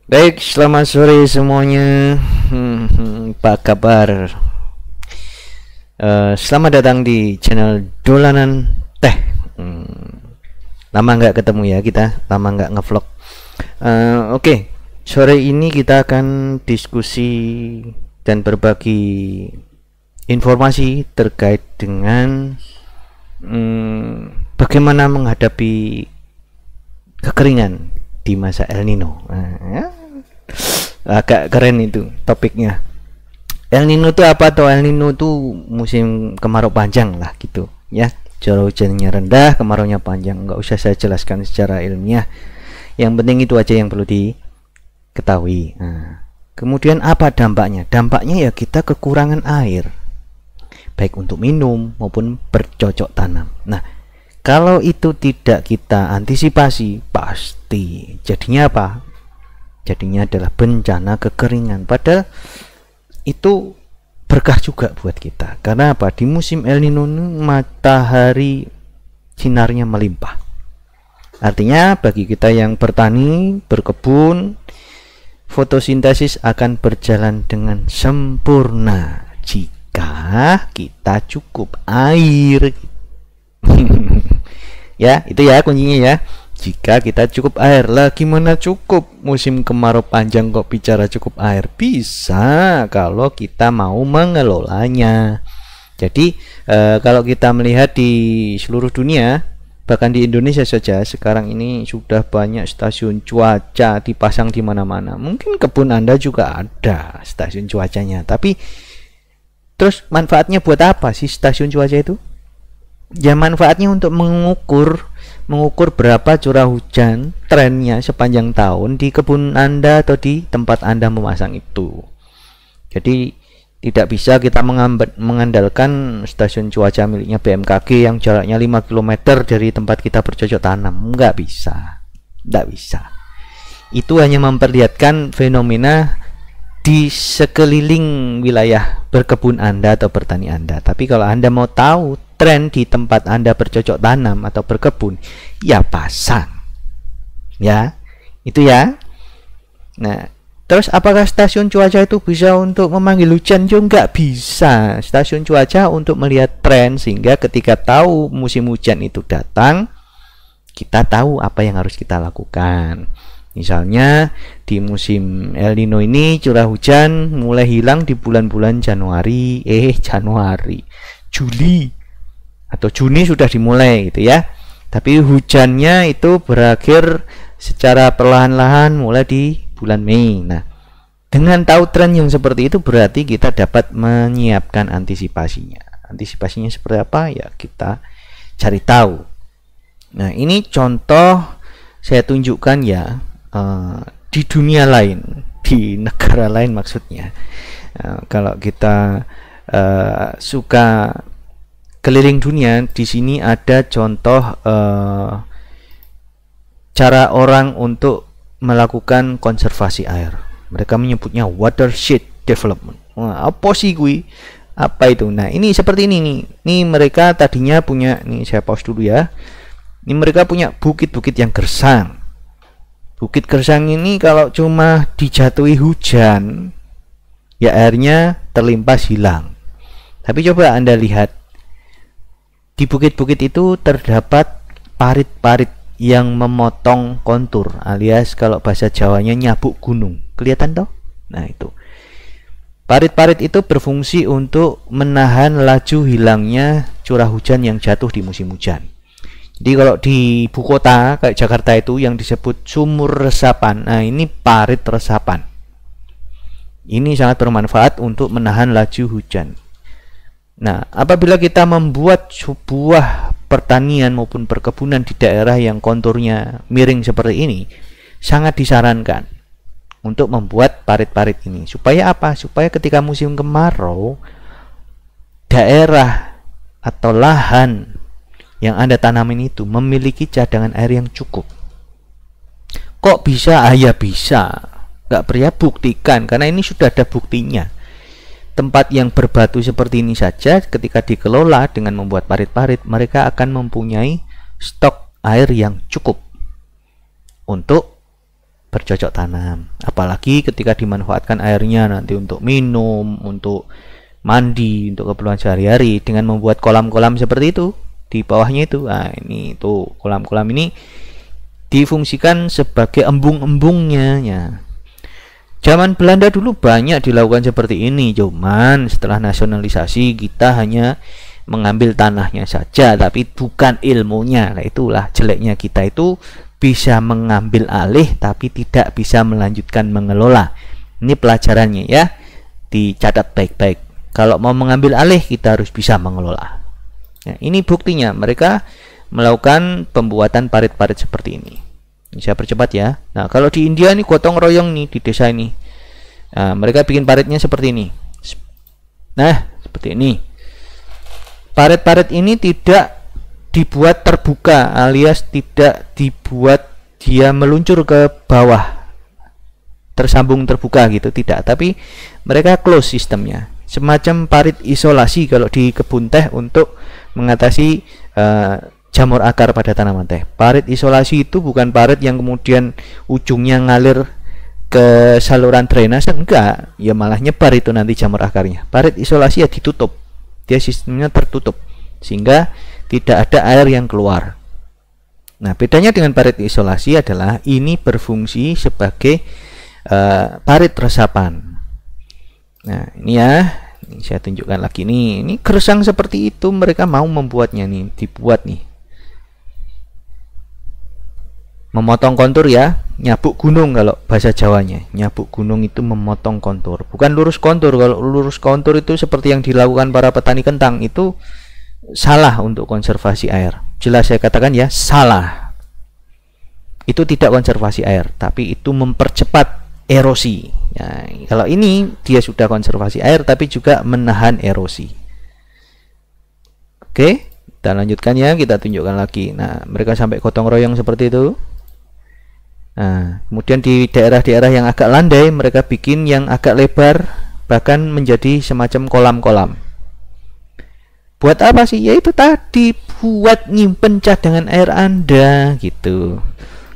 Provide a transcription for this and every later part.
Baik, selamat sore semuanya. Apa kabar? Selamat datang di channel Dolanan Teh. Lama nggak ketemu ya kita, lama nggak ngevlog. Oke, sore ini kita akan diskusi dan berbagi informasi terkait dengan bagaimana menghadapi kekeringan di masa El Nino. Agak keren itu topiknya. El Nino itu apa tuh? El Nino itu musim kemarau panjang lah gitu ya. Curah hujannya rendah, kemaraunya panjang. Nggak usah saya jelaskan secara ilmiah. Yang penting itu aja yang perlu diketahui. Kemudian apa dampaknya? Dampaknya ya kita kekurangan air, baik untuk minum maupun bercocok tanam. Nah, kalau itu tidak kita antisipasi, pasti jadinya apa? Jadinya adalah bencana kekeringan. Padahal itu berkah juga buat kita. Karena apa? Di musim El Nino matahari sinarnya melimpah. Artinya bagi kita yang bertani, berkebun, fotosintesis akan berjalan dengan sempurna jika kita cukup air. Ya, itu ya kuncinya ya. Jika kita cukup air. Lah gimana cukup? Musim kemarau panjang kok bicara cukup air? Bisa kalau kita mau mengelolanya. Jadi kalau kita melihat di seluruh dunia, bahkan di Indonesia saja sekarang ini sudah banyak stasiun cuaca dipasang di mana-mana. Mungkin kebun Anda juga ada stasiun cuacanya. Tapi terus manfaatnya buat apa sih stasiun cuaca itu? Ya manfaatnya untuk mengukur berapa curah hujan trennya sepanjang tahun di kebun Anda atau di tempat Anda memasang itu. Jadi tidak bisa kita mengandalkan stasiun cuaca miliknya BMKG yang jaraknya 5 km dari tempat kita bercocok tanam. Nggak bisa. Itu hanya memperlihatkan fenomena di sekeliling wilayah berkebun Anda atau bertani Anda. Tapi kalau Anda mau tahu tren di tempat Anda bercocok tanam atau berkebun, ya pasang. Ya, itu ya. Nah, terus apakah stasiun cuaca itu bisa untuk memanggil hujan? Juga nggak bisa. Stasiun cuaca untuk melihat tren sehingga ketika tahu musim hujan itu datang, kita tahu apa yang harus kita lakukan. Misalnya di musim El Nino ini curah hujan mulai hilang di bulan-bulan Juli atau Juni sudah dimulai gitu ya. Tapi hujannya itu berakhir secara perlahan-lahan mulai di bulan Mei. Nah, dengan tahu tren yang seperti itu berarti kita dapat menyiapkan antisipasinya. Antisipasinya seperti apa? Ya kita cari tahu. Nah, ini contoh saya tunjukkan ya. Di dunia lain, di negara lain maksudnya. Kalau kita suka keliling dunia, di sini ada contoh cara orang untuk melakukan konservasi air. Mereka menyebutnya watershed development. Apa sih gue? Apa itu? Nah, ini seperti ini nih. Ini mereka tadinya punya, nih saya pause dulu ya. Ini mereka punya bukit-bukit yang gersang. Bukit gersang ini kalau cuma dijatuhi hujan, ya airnya terlimpas hilang. Tapi coba Anda lihat, di bukit-bukit itu terdapat parit-parit yang memotong kontur, alias kalau bahasa Jawanya nyabuk gunung. Kelihatan toh? Nah itu. Parit-parit itu berfungsi untuk menahan laju hilangnya curah hujan yang jatuh di musim hujan. Jadi kalau di ibu kota kayak Jakarta itu yang disebut sumur resapan. Nah, ini parit resapan. Ini sangat bermanfaat untuk menahan laju hujan. Nah, apabila kita membuat sebuah pertanian maupun perkebunan di daerah yang konturnya miring seperti ini, sangat disarankan untuk membuat parit-parit ini. Supaya apa? Supaya ketika musim kemarau, daerah atau lahan yang Anda tanamin itu memiliki cadangan air yang cukup. Kok bisa? Ya bisa. Nggak pernah buktikan, karena ini sudah ada buktinya. Tempat yang berbatu seperti ini saja ketika dikelola dengan membuat parit-parit, mereka akan mempunyai stok air yang cukup untuk bercocok tanam. Apalagi ketika dimanfaatkan airnya nanti untuk minum, untuk mandi, untuk keperluan sehari-hari dengan membuat kolam-kolam seperti itu di bawahnya itu. Nah, ini tuh kolam-kolam ini difungsikan sebagai embung-embungnya ya. Zaman Belanda dulu banyak dilakukan seperti ini, cuman setelah nasionalisasi kita hanya mengambil tanahnya saja tapi bukan ilmunya. Nah, itulah jeleknya kita itu bisa mengambil alih tapi tidak bisa melanjutkan mengelola. Ini pelajarannya ya, dicatat baik-baik. Kalau mau mengambil alih kita harus bisa mengelola. Nah, ini buktinya mereka melakukan pembuatan parit-parit seperti ini. Saya percepat ya. Nah, kalau di India ini gotong royong nih di desa ini. Nah, mereka bikin paritnya seperti ini. Nah, seperti ini. Parit-parit ini tidak dibuat terbuka alias tidak dibuat dia meluncur ke bawah, tersambung terbuka gitu, tidak. Tapi mereka close sistemnya. Semacam parit isolasi kalau di kebun teh untuk mengatasi jamur akar pada tanaman teh. Parit isolasi itu bukan parit yang kemudian ujungnya ngalir ke saluran drainase, enggak, ya malah nyebar itu nanti jamur akarnya. Parit isolasi ya ditutup, dia sistemnya tertutup sehingga tidak ada air yang keluar. Nah, bedanya dengan parit isolasi adalah ini berfungsi sebagai parit resapan. Nah, ini ya, ini saya tunjukkan lagi nih. Ini gersang seperti itu mereka mau membuatnya nih, dibuat nih. Memotong kontur ya, nyabuk gunung kalau bahasa Jawanya. Nyabuk gunung itu memotong kontur, bukan lurus kontur. Kalau lurus kontur itu seperti yang dilakukan para petani kentang, itu salah untuk konservasi air. Jelas saya katakan ya, salah. Itu tidak konservasi air, tapi itu mempercepat erosi. Ya, kalau ini dia sudah konservasi air tapi juga menahan erosi. Oke, kita lanjutkan ya, kita tunjukkan lagi. Nah, mereka sampai gotong royong seperti itu. Nah, kemudian di daerah-daerah yang agak landai mereka bikin yang agak lebar, bahkan menjadi semacam kolam-kolam. Buat apa sih? Ya itu tadi, buat nyimpen cadangan air Anda gitu.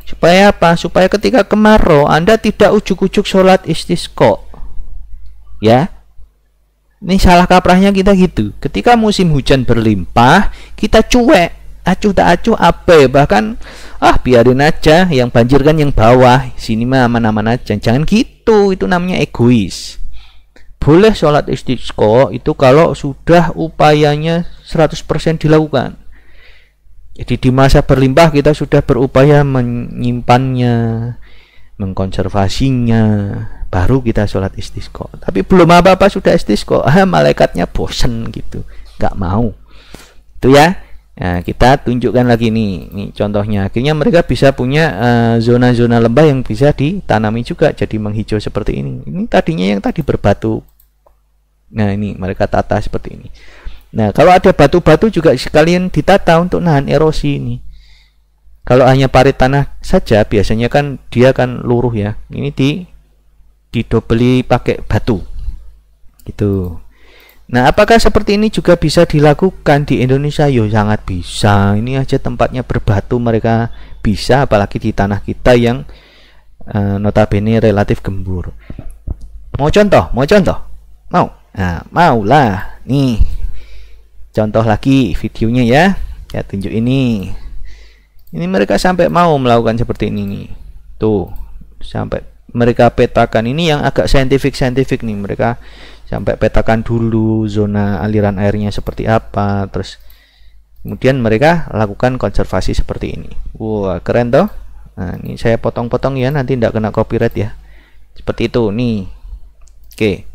Supaya apa? Supaya ketika kemarau Anda tidak ujuk-ujuk sholat istisqa. Ya. Ini salah kaprahnya kita gitu. Ketika musim hujan berlimpah, kita cuek, acuh tak acuh abe, bahkan biarin aja, yang banjir kan yang bawah, sini mah aman-aman aja. Jangan gitu, itu namanya egois. Boleh sholat istisqa itu kalau sudah upayanya 100% dilakukan. Jadi di masa berlimpah kita sudah berupaya menyimpannya, mengkonservasinya, baru kita sholat istisqa. Tapi belum apa-apa sudah istisqa, malaikatnya bosen gitu, nggak mau. Itu ya. Nah, kita tunjukkan lagi nih contohnya. Akhirnya mereka bisa punya zona-zona lembah yang bisa ditanami juga jadi menghijau seperti ini. Ini tadinya yang tadi berbatu. Nah, ini mereka tata seperti ini. Nah, kalau ada batu-batu juga sekalian ditata untuk nahan erosi ini. Kalau hanya parit tanah saja biasanya kan dia kan luruh ya. Ini didobeli pakai batu. Gitu. Nah, apakah seperti ini juga bisa dilakukan di Indonesia? Yo, sangat bisa. Ini aja tempatnya berbatu mereka bisa, apalagi di tanah kita yang notabene relatif gembur. Mau contoh? Mau contoh? Mau? Nah, maulah. Nih, contoh lagi videonya ya. Ya, tunjuk ini. Ini mereka sampai mau melakukan seperti ini nih. Tuh, sampai mereka petakan. Ini yang agak saintifik nih. Mereka sampai petakan dulu zona aliran airnya seperti apa, terus kemudian mereka lakukan konservasi seperti ini. Wah, keren toh. Nah, ini saya potong-potong ya, nanti tidak kena copyright ya. Seperti itu nih. Oke.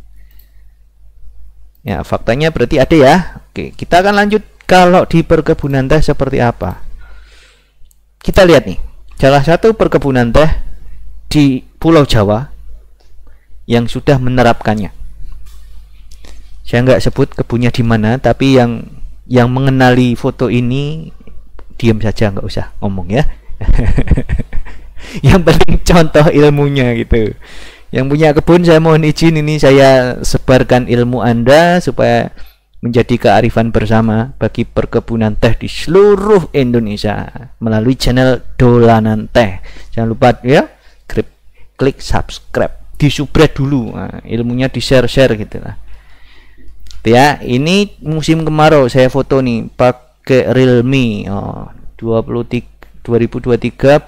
Ya, faktanya berarti ada ya. Oke, kita akan lanjut kalau di perkebunan teh seperti apa. Kita lihat nih, salah satu perkebunan teh di Pulau Jawa yang sudah menerapkannya. Saya nggak sebut kebunnya di mana, tapi yang mengenali foto ini diam saja, nggak usah ngomong ya. Yang penting contoh ilmunya gitu. Yang punya kebun saya mohon izin, ini saya sebarkan ilmu Anda supaya menjadi kearifan bersama bagi perkebunan teh di seluruh Indonesia melalui channel Dolanan Teh. Jangan lupa ya, klik subscribe, di-subscribe dulu. Nah, ilmunya di-share-share gitu lah. Ya, ini musim kemarau saya foto nih pakai Realme 2023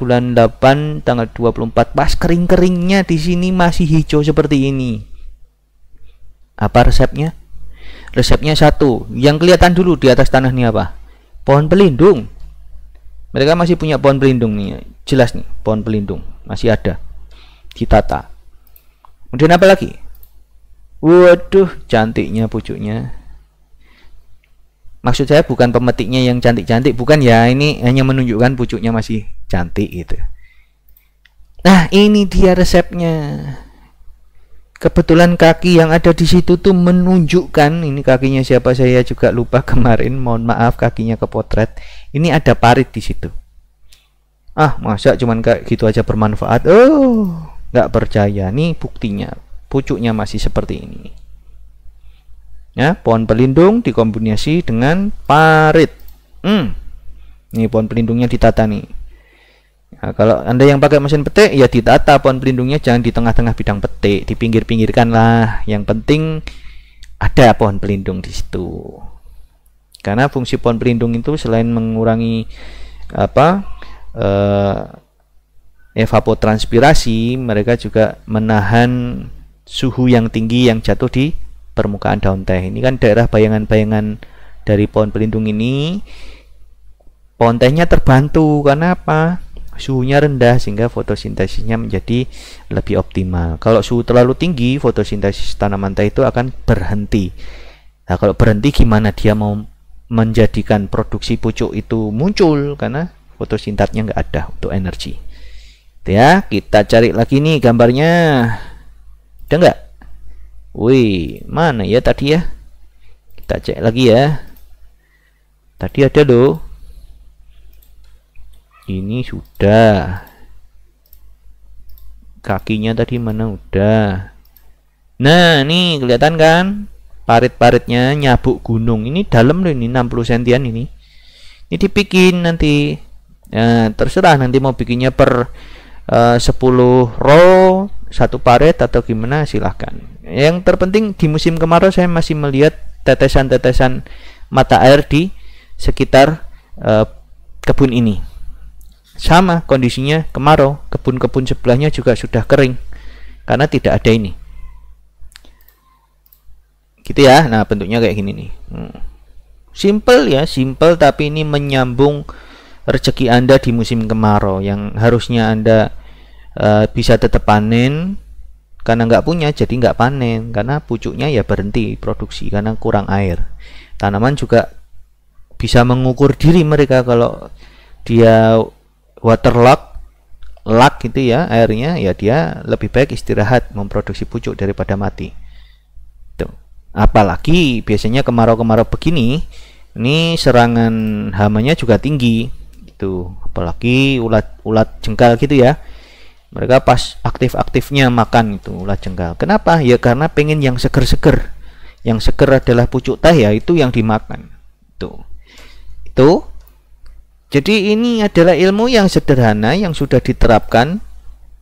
bulan 8 tanggal 24, pas kering-keringnya di sini masih hijau seperti ini. Apa resepnya? Resepnya satu, yang kelihatan dulu di atas tanah nih apa? Pohon pelindung. Mereka masih punya pohon pelindung nih, jelas nih, pohon pelindung masih ada, ditata. Kemudian apa lagi? Waduh, cantiknya pucuknya. Maksud saya bukan pemetiknya yang cantik-cantik, bukan ya, ini hanya menunjukkan pucuknya masih cantik gitu. Nah, ini dia resepnya. Kebetulan kaki yang ada di situ tuh menunjukkan, ini kakinya siapa saya juga lupa kemarin, mohon maaf kakinya kepotret. Ini ada parit di situ. Ah, masa cuman kayak gitu aja bermanfaat? Oh, nggak percaya. Nih buktinya, pucuknya masih seperti ini. Ya, pohon pelindung dikombinasi dengan parit. Ini pohon pelindungnya ditata nih. Nah, kalau Anda yang pakai mesin petik ya ditata pohon pelindungnya, jangan di tengah-tengah bidang petik, di pinggir-pinggirkan lah. Yang penting ada pohon pelindung di situ. Karena fungsi pohon pelindung itu selain mengurangi evapotranspirasi, mereka juga menahan suhu yang tinggi yang jatuh di permukaan daun teh. Ini kan daerah bayangan-bayangan dari pohon pelindung ini. Pohon tehnya terbantu karena apa? Suhunya rendah sehingga fotosintesisnya menjadi lebih optimal. Kalau suhu terlalu tinggi, fotosintesis tanaman teh itu akan berhenti. Nah, kalau berhenti gimana dia mau menjadikan produksi pucuk itu muncul, karena fotosintasnya nggak ada untuk energi. Ya, kita cari lagi nih gambarnya. Ada nggak? Wih, mana ya tadi ya? Kita cek lagi ya. Tadi ada loh. Ini sudah. Kakinya tadi mana udah. Nah, nih kelihatan kan? Parit-paritnya nyabuk gunung. Ini dalam loh, ini 60 sentian ini. Ini dibikin nanti. Nah, terserah nanti mau bikinnya per 10 row, satu parit atau gimana silahkan. Yang terpenting di musim kemarau saya masih melihat tetesan-tetesan mata air di sekitar kebun ini. Sama kondisinya kemarau, kebun-kebun sebelahnya juga sudah kering karena tidak ada ini. Gitu ya. Nah, bentuknya kayak gini nih. Simple ya, simple, tapi ini menyambung rezeki Anda di musim kemarau yang harusnya Anda bisa tetap panen. Karena nggak punya jadi nggak panen, karena pucuknya ya berhenti produksi karena kurang air. Tanaman juga bisa mengukur diri mereka, kalau dia waterlogged gitu ya airnya, ya dia lebih baik istirahat memproduksi pucuk daripada mati. Tuh. Apalagi biasanya kemarau-kemarau begini, ini serangan hamanya juga tinggi itu, apalagi ulat jengkal gitu ya. Mereka pas aktif-aktifnya makan itu ulat jengkal. Kenapa? Ya karena pengen yang seger-seger. Yang seger adalah pucuk teh, ya itu yang dimakan. Itu. Jadi ini adalah ilmu yang sederhana yang sudah diterapkan,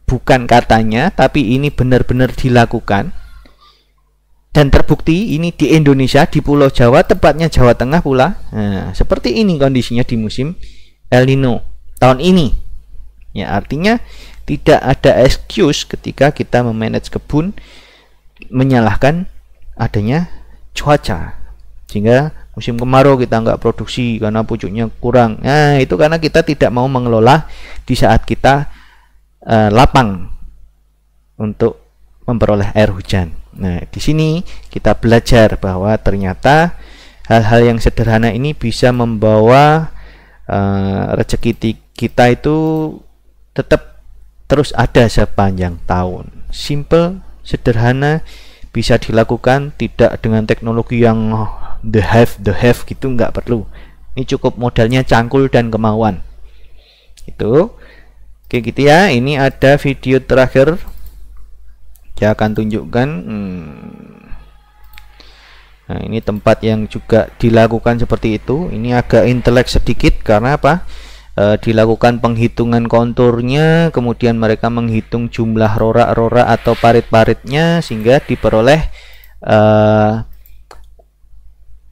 bukan katanya, tapi ini benar-benar dilakukan. Dan terbukti ini di Indonesia, di Pulau Jawa, tepatnya Jawa Tengah pula. Nah, seperti ini kondisinya di musim El Nino tahun ini. Ya, artinya tidak ada excuse ketika kita memanage kebun menyalahkan adanya cuaca, sehingga musim kemarau kita nggak produksi karena pucuknya kurang. Nah, itu karena kita tidak mau mengelola di saat kita lapang untuk memperoleh air hujan. Nah, di sini kita belajar bahwa ternyata hal-hal yang sederhana ini bisa membawa rezeki kita itu tetap terus ada sepanjang tahun. Simple, sederhana, bisa dilakukan, tidak dengan teknologi yang the have gitu, nggak perlu. Ini cukup modalnya cangkul dan kemauan. Itu oke gitu ya. Ini ada video terakhir saya akan tunjukkan. Nah, ini tempat yang juga dilakukan seperti itu. Ini agak intelek sedikit karena apa? dilakukan penghitungan konturnya, kemudian mereka menghitung jumlah rorak-rorak atau parit-paritnya sehingga diperoleh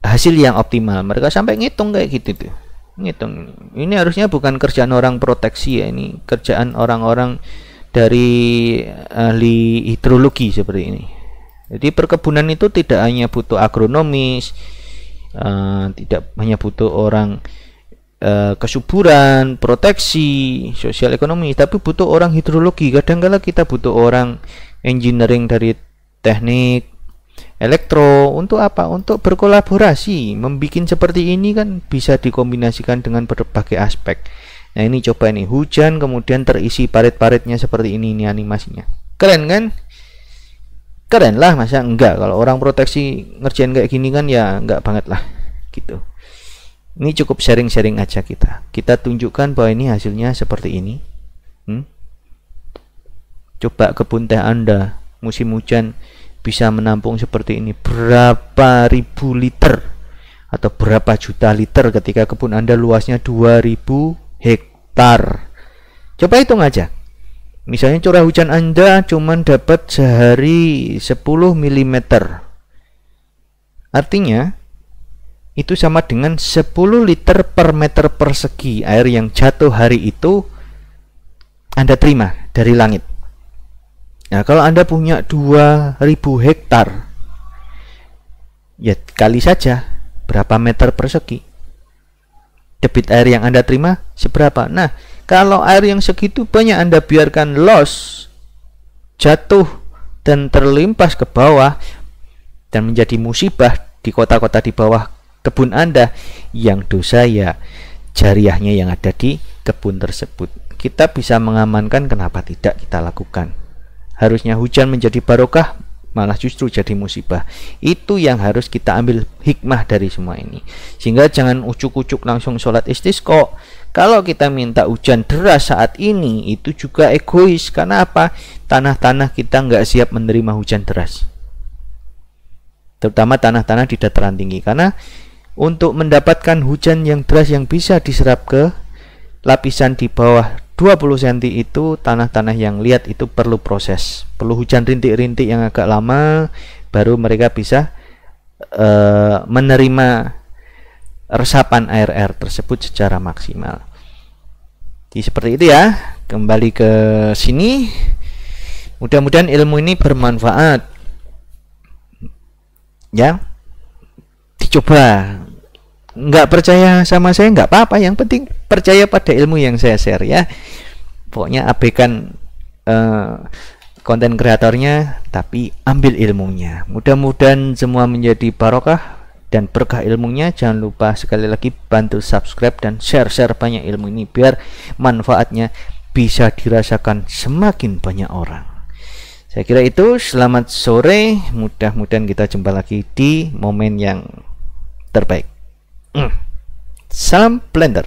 hasil yang optimal. Mereka sampai ngitung kayak gitu tuh, ngitung. Ini harusnya bukan kerjaan orang proteksi ya, ini kerjaan orang-orang dari ahli hidrologi seperti ini. Jadi perkebunan itu tidak hanya butuh agronomis, tidak hanya butuh orang kesuburan, proteksi, sosial ekonomi, tapi butuh orang hidrologi. Kadang-kala kita butuh orang engineering dari teknik, elektro, untuk apa? Untuk berkolaborasi. Membikin seperti ini kan bisa dikombinasikan dengan berbagai aspek. Nah ini coba ini, hujan kemudian terisi parit-paritnya seperti ini animasinya. Keren kan? Keren lah, masa enggak? Kalau orang proteksi ngerjain kayak gini kan ya enggak banget lah gitu. Ini cukup sharing-sharing aja kita tunjukkan bahwa ini hasilnya seperti ini. Coba kebun teh Anda musim hujan bisa menampung seperti ini berapa ribu liter atau berapa juta liter ketika kebun Anda luasnya 2000 hektar. Coba hitung aja. Misalnya curah hujan Anda cuman dapat sehari 10 mm. Artinya itu sama dengan 10 liter per meter persegi air yang jatuh hari itu Anda terima dari langit. Nah, kalau Anda punya 2000 hektar, ya kali saja berapa meter persegi. Debit air yang Anda terima seberapa? Nah, kalau air yang segitu banyak Anda biarkan loss, jatuh dan terlimpas ke bawah dan menjadi musibah di kota-kota di bawah kebun Anda, yang dosa ya jariahnya yang ada di kebun tersebut. Kita bisa mengamankan, kenapa tidak kita lakukan? Harusnya hujan menjadi barokah, malah justru jadi musibah. Itu yang harus kita ambil hikmah dari semua ini. Sehingga jangan ucuk-ucuk langsung sholat istisqa. Kalau kita minta hujan deras saat ini, itu juga egois. Karena apa? Tanah-tanah kita nggak siap menerima hujan deras, terutama tanah-tanah di dataran tinggi. Karena untuk mendapatkan hujan yang deras yang bisa diserap ke lapisan di bawah 20 cm itu, tanah-tanah yang liat itu perlu proses, perlu hujan rintik-rintik yang agak lama baru mereka bisa menerima resapan air-air tersebut secara maksimal. Jadi seperti itu ya. Kembali ke sini, mudah-mudahan ilmu ini bermanfaat ya. Dicoba. Nggak percaya sama saya nggak apa-apa, yang penting percaya pada ilmu yang saya share ya. Pokoknya abaikan konten kreatornya, tapi ambil ilmunya. Mudah-mudahan semua menjadi barokah dan berkah ilmunya. Jangan lupa sekali lagi bantu subscribe dan share banyak ilmu ini biar manfaatnya bisa dirasakan semakin banyak orang. Saya kira itu. Selamat sore, mudah-mudahan kita jumpa lagi di momen yang terbaik. Salam Blender.